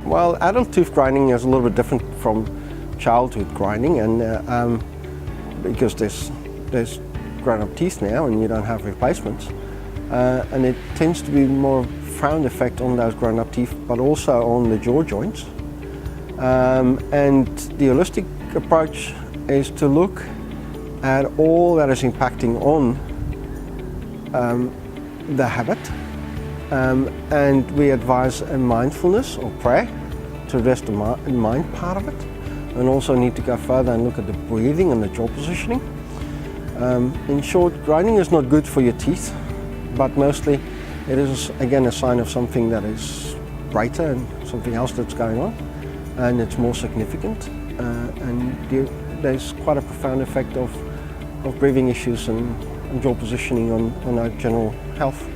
Well, adult tooth grinding is a little bit different from childhood grinding, and because there's grown-up teeth now and you don't have replacements, and it tends to be more profound effect on those grown-up teeth, but also on the jaw joints. And the holistic approach is to look at all that is impacting on the habit, and we advise a mindfulness or prayer to address the mind part of it, and also need to go further and look at the breathing and the jaw positioning. In short, grinding is not good for your teeth, but mostly it is again a sign of something that is greater and something else that's going on, and it's more significant, and there's quite a profound effect of breathing issues and jaw positioning on our general health.